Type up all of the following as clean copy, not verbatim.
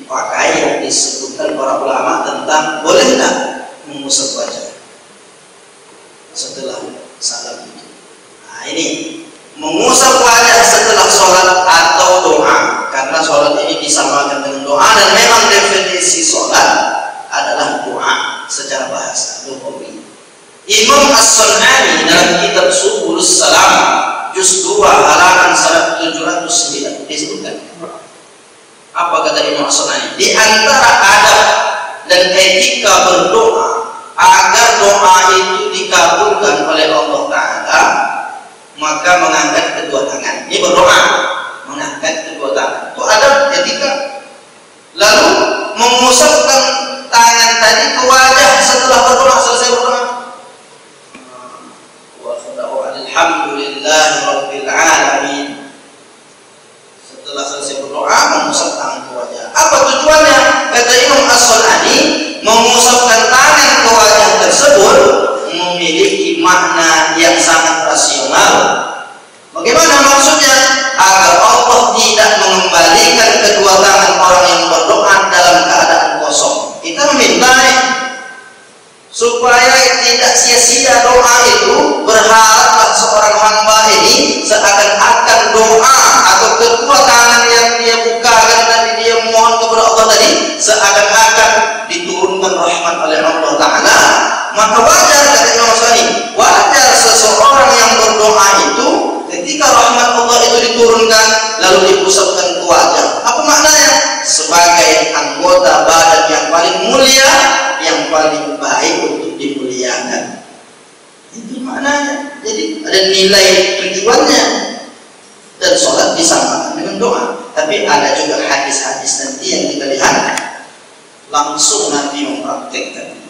pakai yang disebutkan para ulama tentang bolehlah mengusap wajah setelah salam itu. Nah, ini mengusap wajah setelah sholat atau doa, karena sholat ini disamakan dengan doa dan memang definisi sholat adalah doa secara bahasa lugawi. Imam As-Sun'ani dalam kitab Subulus Salam juz 2 halaman 709 disebutkan. Apa kata Imam As-Sun'ani? Di antara adab dan etika berdoa agar doa itu dikabulkan oleh Allah Ta'ala, maka mengangkat kedua tangan. Ini berdoa, mengangkat kedua tangan. Itu adab etika. Lalu mengusapkan tangan tadi ke wajah setelah berdoa, selesai berdoa. Alhamdulillahirabbil alamin. Setelah selesai berdoa, mengusap tangan ke wajah. Apa tujuannya? Kata Imam As-Sun'ani, mengusapkan tangan ke wajah tersebut memiliki makna yang sangat rasional. Bagaimana maksudnya? Agar Allah tidak mengembalikan kedua tangan orang yang berdoa dalam keadaan kosong. Kita meminta supaya tidak sia-sia doa itu. Berharaplah seorang hamba ini seakan-akan doa atau kedua tangan yang dia bukakan tadi, dia mohon kepada Allah tadi, seakan-akan diturunkan rahmat oleh Allah Ta'ala. Maka wajar, kata Imam As-Sun'ani, wajar seseorang yang berdoa itu ketika rahmat Allah itu diturunkan lalu diusapkan ke wajah. Apa maknanya? Sebagai anggota badan yang paling mulia, yang paling baik untuk dimuliakan. Itu maknanya. Jadi ada nilai tujuannya. Dan sholat disamakan dengan doa. Tapi ada juga hadis-hadis nanti yang kita lihat langsung Nabi mempraktekkan.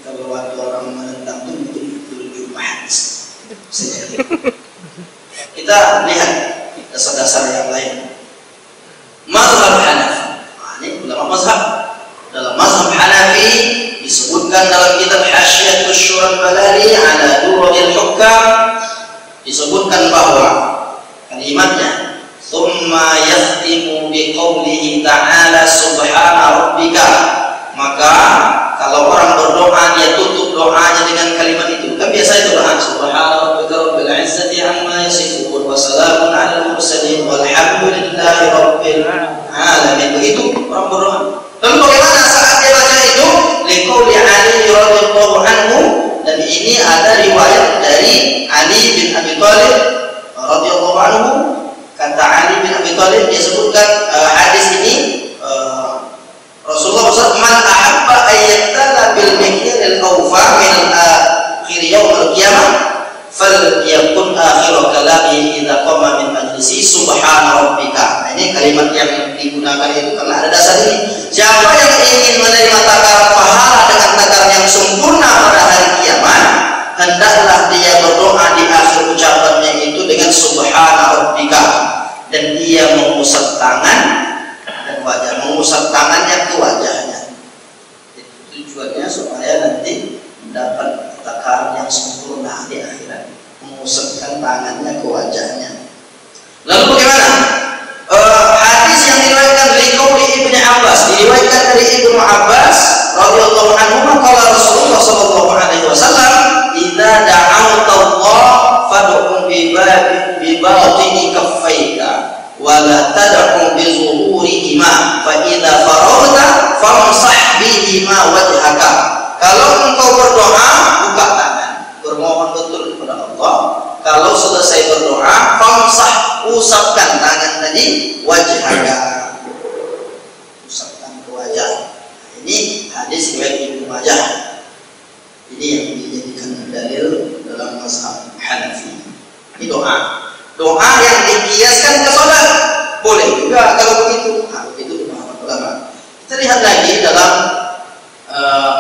Kalau waktu orang menentang itu jumpa hadis. Kita lihat dasar-dasar yang lain. Mazhab Hanafi. Ini ulama mazhab. Dalam mazhab Hanafi disebutkan dalam kitab Hasyiatus Syurah Balali ala Durrul Hukam, disebutkan bahwa kalimatnya thumma yahtimu biqaulihi ta'ala subhana rabbika. Maka kalau orang berdoa dia tutup doanya dengan kalimat itu. Kan biasa itu doa subhana rabbika rabbil izzati amma yasifun wa salamun 'alal mursalin walhamdulillahi rabbil alamin. Begitu orang berdoa. Lalu bagaimana saat dia baca itu? Liqauli Ali radhiyallahu anhu, dan ini ada riwayat dari Ali bin Abi Thalib radhiyallahu anhu. Kata Ali bin Abi Thalib, dia sebutkan hadis ini, Rasulullah SAW, man ahabba ayyattala bil mikyaril awfa min akhir yaumil qiyamah falyakun akhiru kalami idza qama min majlisi subhana rabbika. Nah, ini kalimat yang digunakan itu karena ada dasar ini. Siapa yang ingin menerima takaran pahala dengan takaran yang sempurna pada hari kiamat, hendaklah dia berdoa di akhir ucapannya itu dengan subhana rabbika, dan dia mengusap tangan dan wajah, mengusap tangannya ke wajahnya. Itu tujuannya supaya nanti mendapat takaran yang sempurna di akhirat, mengusapkan tangannya ke wajahnya. Lalu bagaimana? Hadis yang diriwayatkan dari qauli Ibnu Abbas, diriwayatkan dari Ibnu Abbas radhiyallahu anhu, qala Rasulullah sallallahu alaihi wasallam, idza da'awta Allah fad'u bi batini kaffaika wa la tad'u bi zuhurihima fa idza faraghta famsah bihima wajhaka. Kalau engkau berdoa, buka tangan, bermohon betul kepada Allah. Kalau selesai berdoa, famsah, usapkan tangan tadi, wajhaka, usapkan ke wajah. Ini hadis riwayat Ibnu Majah. Ini yang dijadikan dalil dalam mazhab Hanafi. Ini doa yang dikiaskan ke sholat, boleh juga kalau begitu. Nah, itu pemahaman ulama. Kita lihat lagi dalam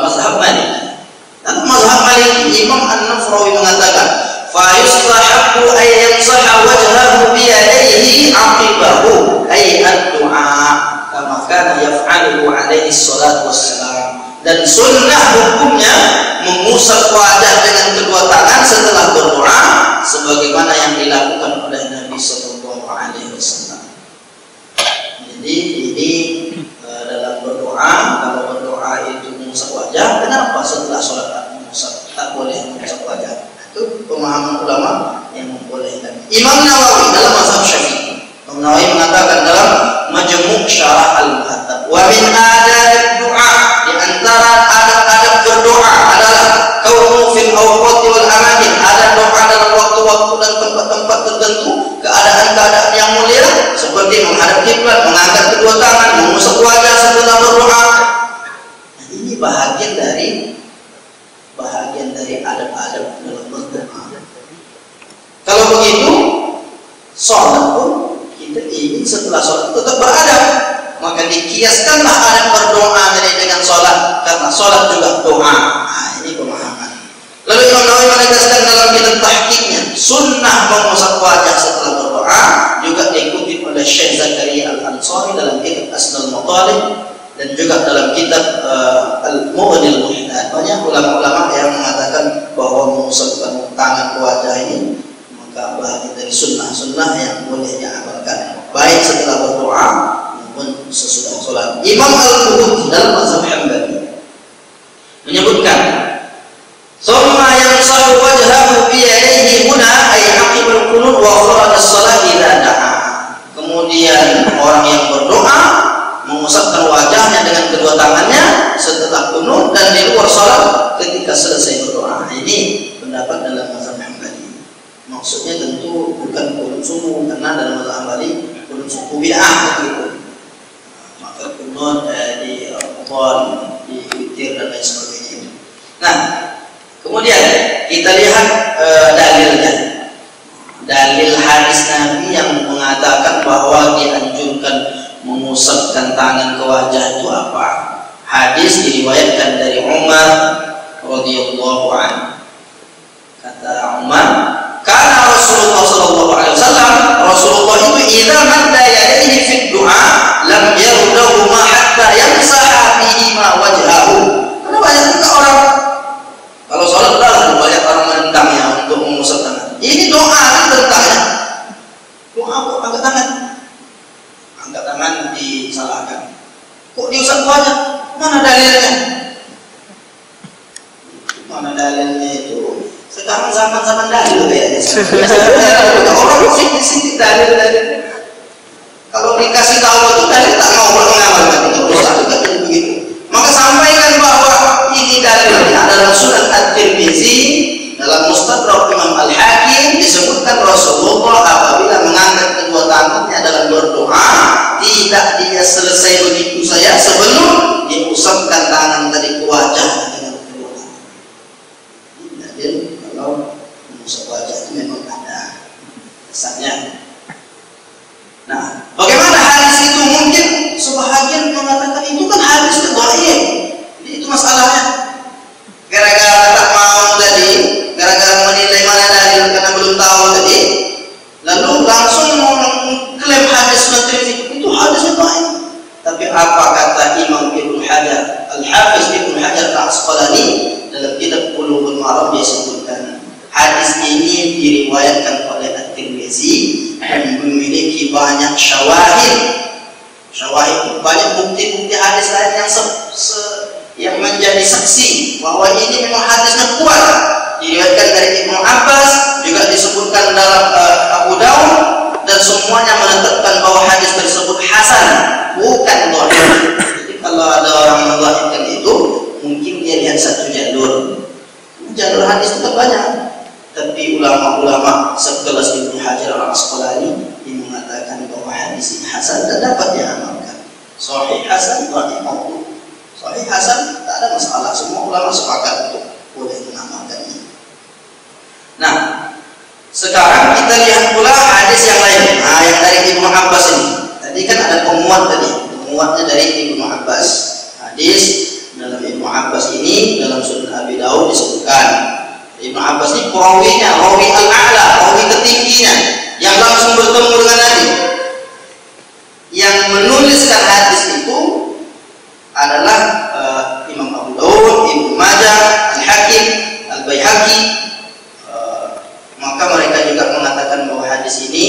mazhab Maliki. Dalam mazhab Maliki, Imam An-Nafrawi mengatakan, fa yustahabbu ay yamsaha wajhahu bi yadayhi aqibahu ay ad-du'a kama kana yaf'aluhu alaihi salatu wassalam. Dan sunnah hukumnya mengusap wajah dengan kedua tangan setelah berdoa sebagaimana yang dilakukan oleh Nabi sallallahu alaihi wasallam. Jadi ini dalam Imam Nawawi dalam mazhab Syafi'i, Imam Nawawi mengatakan dalam Majmu' Syarah Al-Muhadzab, wa min adab du'a, di antara adab-adab berdoa adalah kaunu fil awqati wal amakin, ada doa dalam waktu-waktu dan tempat-tempat tertentu, keadaan-keadaan yang mulia seperti menghadap kiblat, mengangkat kedua tangan, mengusap wajah setelah berdoa. Nah, ini bahagian dari adab-adab dalam berdoa. Kalau begitu, sholat pun kita ingin setelah sholat tetap beradab, maka dikiaskanlah adab berdoa dengan sholat, karena sholat juga doa. Nah, ini pemahaman. Lalu Imam Nawawi menegaskan dalam kitab tahqiqnya, sunnah mengusap wajah setelah berdoa juga diikuti oleh Syekh Zakaria Al-Ansari dalam kitab Asnal Matalib dan juga dalam kitab Al-Mughnil Muhtaaj. Banyak ulama-ulama yang mengatakan bahwa mengusapkan tangan ke wajah ini maka bahagian dari sunnah-sunnah yang boleh diamalkan baik setelah berdoa maupun sesudah sholat. Imam Al-Qutubi dalam mazhab Hambali menyebutkan, "Tsumma yansahu wajhahu bi yadihi huna ay aqibal qunut wa kharaja as-shalah idza da'a." Kemudian orang yang berdoa mengusapkan wajahnya dengan kedua tangannya setelah kunut dan di luar salat ketika selesai berdoa. Ini pendapat dalam mazhab Hambali. Maksudnya tentu bukan kunut subuh, karena dalam mazhab Hambali kunut subuh bid'ah gitu. Maka kunut di Ramadan, di witir dan lain sebagainya. Nah, kemudian kita lihat dalilnya. Dalil hadis Nabi yang mengatakan bahwa dianjurkan mengusapkan tangan ke wajah itu apa? Hadis diriwayatkan dari Umar radhiyallahu anhu. Kata Umar, "Kana Rasulullah sallallahu alaihi wasallam, Rasulullah itu idza madda yadayhi fi du'a lam yardahu ma hatta yamsaha bihi ma wajhahu." Karena banyak juga orang kalau salat udah banyak orang menentangnya untuk mengusap tangan. Ini doa kan tentangnya. Doa kok angkat tangan? Angkat tangan disalahkan. Kok diusap wajah? Mana dalilnya? Mana dalilnya itu? Sekarang zaman dalil kayaknya. Orang sini dalil. Kalau dikasih tahu itu dalil tak mau mengamalkan itu dosa juga begitu. Maka sampaikan bahwa ini dalilnya adalah Sunan At-Tirmizi dalam Mustadrak Imam Al-Hakim disebutkan Rasulullah apabila mengangkat kedua tangannya dalam berdoa tidak dia selesai begitu saja sebelum diusapkan tangan tadi ke wajah dengan kedua tangan. Jadi kalau mengusap wajah itu memang ada kesannya. Nah, bagaimana hadis itu? Mungkin sebahagian mengatakan itu kan hadis dhaif. Jadi itu masalahnya. Gara-gara tak mau tadi, gara-gara menilai mana dalil karena belum tahu tadi, lalu langsung mengklaim hadis itu hadis dhaif. Tapi apa kata Imam Ibnu Hajar, Al-Hafiz Ibnu Hajar Al-Asqalani dalam kitab Bulughul Maram dia sebutkan hadis ini diriwayatkan oleh At-Tirmizi dan memiliki banyak syawahid, banyak bukti-bukti hadis lain yang menjadi saksi bahwa ini memang hadisnya kuat. Diriwayatkan dari Ibnu Abbas, juga disebutkan dalam Abu Dawud, dan semuanya menetapkan bahwa hadis tersebut hasan, bukan dhaif. Jadi kalau ada orang mendhaifkan itu, mungkin dia lihat satu jalur hadis itu banyak. Tapi ulama-ulama sekelas Ibnu Hajar Al-Asqalani yang mengatakan bahwa hadis ini hasan dan dapat diamalkan. Sahih hasan, dhaif maupun sahih hasan tak ada masalah, semua ulama sepakat untuk boleh mengamalkannya. Nah, sekarang kita lihat pula hadis yang lain. Nah, yang dari Ibnu Abbas ini. Tadi kan ada penguat tadi, penguatnya dari Ibnu Abbas. Hadis dalam Ibnu Abbas ini dalam Sunan Abi Dawud disebutkan. Ibnu Abbas ini perawinya, rawi al-a'la, rawi tertingginya, yang langsung bertemu dengan Nabi. Yang menuliskan hadis itu adalah Imam Abu Dawud, Ibnu Majah, Al-Hakim, Al-Baihaqi. Maka mereka juga mengatakan bahwa hadis ini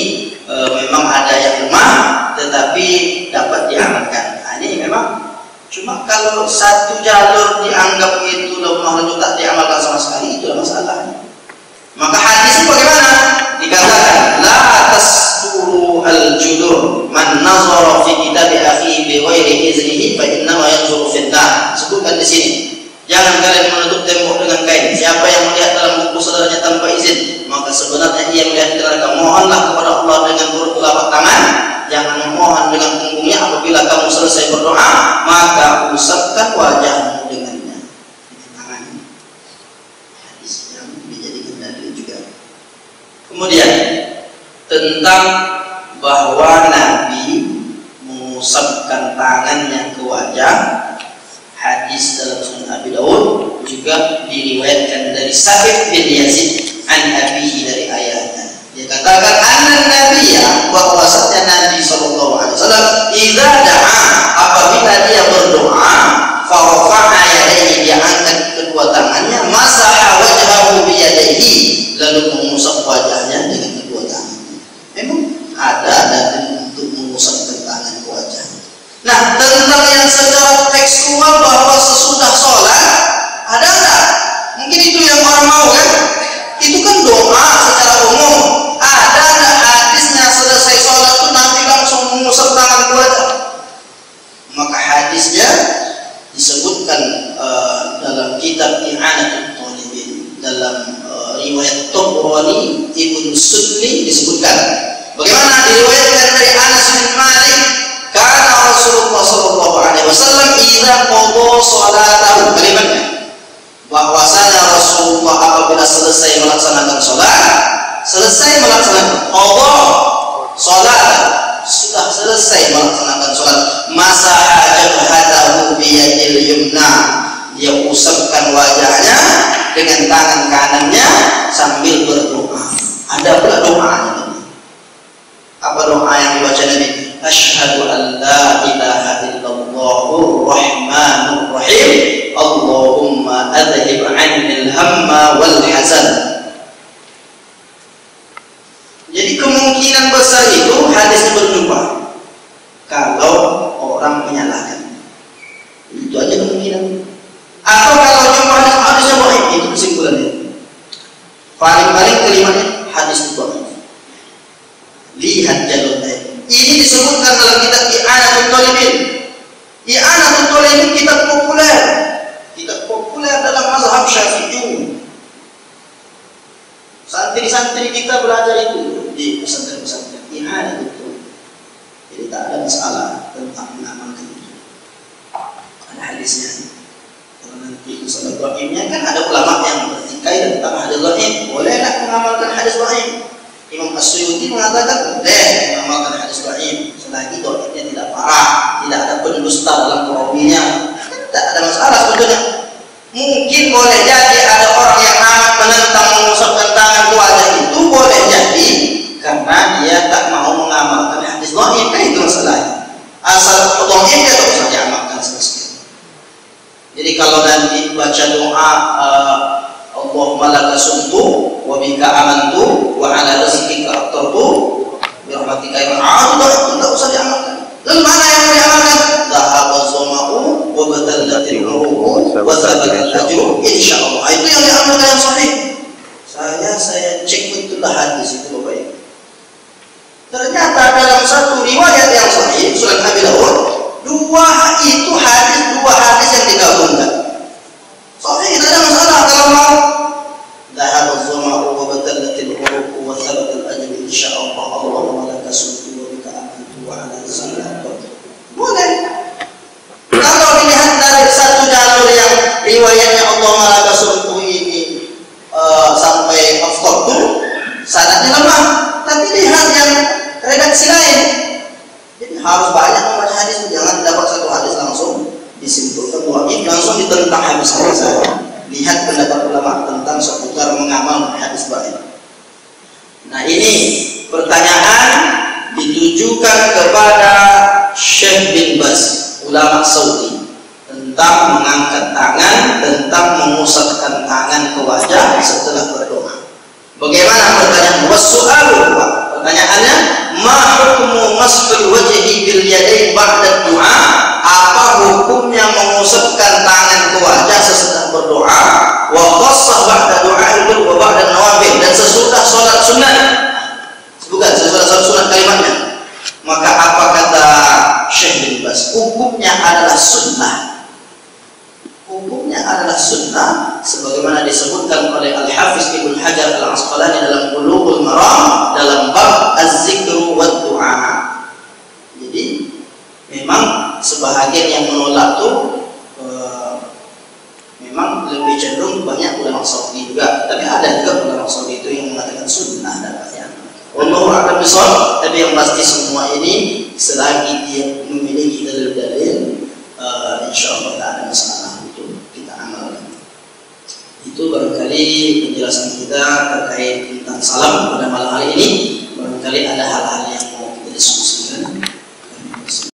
memang ada yang lemah, tetapi dapat diamalkan. Nah, ini memang cuma kalau satu jalur dianggap itu lemah lalu tak diamalkan sama sekali, itu masalahnya. Maka hadis itu bagaimana? Dikatakan la nazara fi kitabi akhihi bi ghairi iznihi fa innama yanzuru fin nar. Sebutkan di sini, jangan kalian menutup tembok dengan kain. Siapa yang melihat dalam buku saudaranya tanpa izin, maka sebenarnya ia melihat di neraka. Mohonlah kepada Allah dengan turut telapak tangan, jangan memohon dengan punggungnya. Apabila kamu selesai berdoa, maka usapkan wajahmu dengannya, dengan tangan. Hadis yang dijadikan dalil juga. Kemudian tentang bahwa Nabi mengusapkan tangannya ke wajah, hadis dalam Sunan Abi Daud juga diriwayatkan dari Sabit bin Yazid an abihi, dari ayahnya. Dia katakan anna nabiyya, bahwasanya Nabi sallallahu alaihi wasallam idza da'a, apabila dia berdoa, fa rafa'a yadayhi, dia angkat kedua tangannya, masaha wajhahu bi yadayhi, lalu mengusap wajahnya dengan kedua tangannya. Memang ada dalil untuk mengusapkan tangan ke wajah. Nah, tentang yang secara tekstual bahwa sesudah sholat ada enggak? Mungkin itu yang orang mau kan? Itu kan doa secara umum. Ada enggak hadisnya selesai sholat itu Nabi langsung mengusap tangan ke wajah? Maka hadisnya disebutkan dalam kitab I'anatul Talibin, dalam riwayat Tabrani, Ibnu Sudni disebutkan. Bagaimana diriwayatkan dari Anas bin Malik, karena Rasulullah sallallahu alaihi wasallam idza qada salatahu, kalimatnya bahwasanya Rasulullah apabila selesai melaksanakan salat, selesai melaksanakan qada salat, sudah selesai melaksanakan salat, masaha jabhatahu bi yadil yumna, dia usapkan wajahnya dengan tangan kanannya sambil berdoa. Ada pula doanya. Apa doa yang dibaca Nabi? Asyhadu an la ilaha illallahur rahmanur rahim, Allahumma adhib 'annil hamma wal hazan. Jadi kemungkinan besar itu hadisnya berjumpa kalau orang menyalahkan. Itu aja kemungkinan. Atau kalau jumpa hadisnya dhaif, itu kesimpulannya. Paling-paling kalimatnya hadis dhaif. Lihat jalur lain. Ini disebutkan dalam kitab I'anatul Talibin. I'anatul Talibin kitab populer dalam mazhab Syafi'i. Santri-santri kita belajar itu di pesantren-pesantren. I'anatul Talibin. Jadi tak ada masalah tentang mengamalkan itu. Ada hadisnya. Kalau nanti usul dhaifnya kan ada ulama yang bertikai tentang hadis dhaif. Bolehlah mengamalkan hadis dhaif. Imam As-Suyuti mengatakan boleh mengamalkan hadis dhaif selagi dhaifnya tidak parah, tidak ada pendusta dalam perawinya, tidak ada masalah sebetulnya. Mungkin boleh jadi ada orang yang amat menentang mengusapkan tangan ke wajah, itu boleh jadi karena dia tak mau mengamalkan hadis dhaif, kan itu masalahnya. Asal dhaif dia tak usah diamalkan sekali. Jadi kalau nanti baca doa Allahumma laka sumtu wa bika amantu wa ala rizqika aftartu bi rahmatika ya Allah, tidak usah diamalkan. Lalu mana yang mau diamalkan? Dhahaba zama'u wa badallatil uruq wa thabatal ajru insyaallah. Itu yang diamalkan yang sahih. Saya cek betul hadis itu Bapak Ibu. Ternyata dalam satu riwayat yang sahih Sunan Abi Daud, dua hadis yang digabungkan. Sahih, tidak ada masalah kalau mau. Dhahaba zama'u wa badallatil uruq wa thabatal ajru insyaallah. Allahumma laka sumtu wa bika amantu wa ala rizqika. Boleh. Kalau dilihat dari satu jalur yang riwayatnya Allahumma laka sumtu ini sampai aftartu, sanadnya lemah. Tapi lihat yang redaksi lain. Jadi harus banyak membaca hadis, jangan dapat satu hadis langsung disimpulkan dhaif, langsung ditentang hadis-hadis saja. Lihat pendapat ulama tentang seputar mengamalkan hadis dhaif. Nah, ini pertanyaan ditujukan kepada Syekh bin Baz, ulama Saudi, tentang mengangkat tangan, tentang mengusapkan tangan ke wajah setelah berdoa. Bagaimana pertanyaan? Wasu'alu, pertanyaannya, ma hukmu masfil wajhi bil yadain ba'da du'a? Apa hukumnya mengusapkan tangan ke wajah sesudah berdoa? Wa qassah ba'da du'a wa ba'da nawafil, dan sesudah salat sunat. Bukan sesudah salat sunat kalimatnya. Maka apa kata sunnah. Hukumnya adalah sunnah sebagaimana disebutkan oleh Al-Hafiz Ibnu Hajar Al-Asqalani dalam Bulughul Maram dalam bab az-zikru wad du'a. Jadi memang sebahagian yang menolak tuh memang lebih cenderung banyak ulama Saudi juga, tapi ada juga ulama Saudi itu yang mengatakan sunnah dapatnya. Wallahu a'lam bishawab. Tapi yang pasti semua ini selagi dia memiliki dalil-dalil, insyaallah tak ada masalah untuk kita amalkan. Itu barangkali penjelasan kita terkait tentang salam.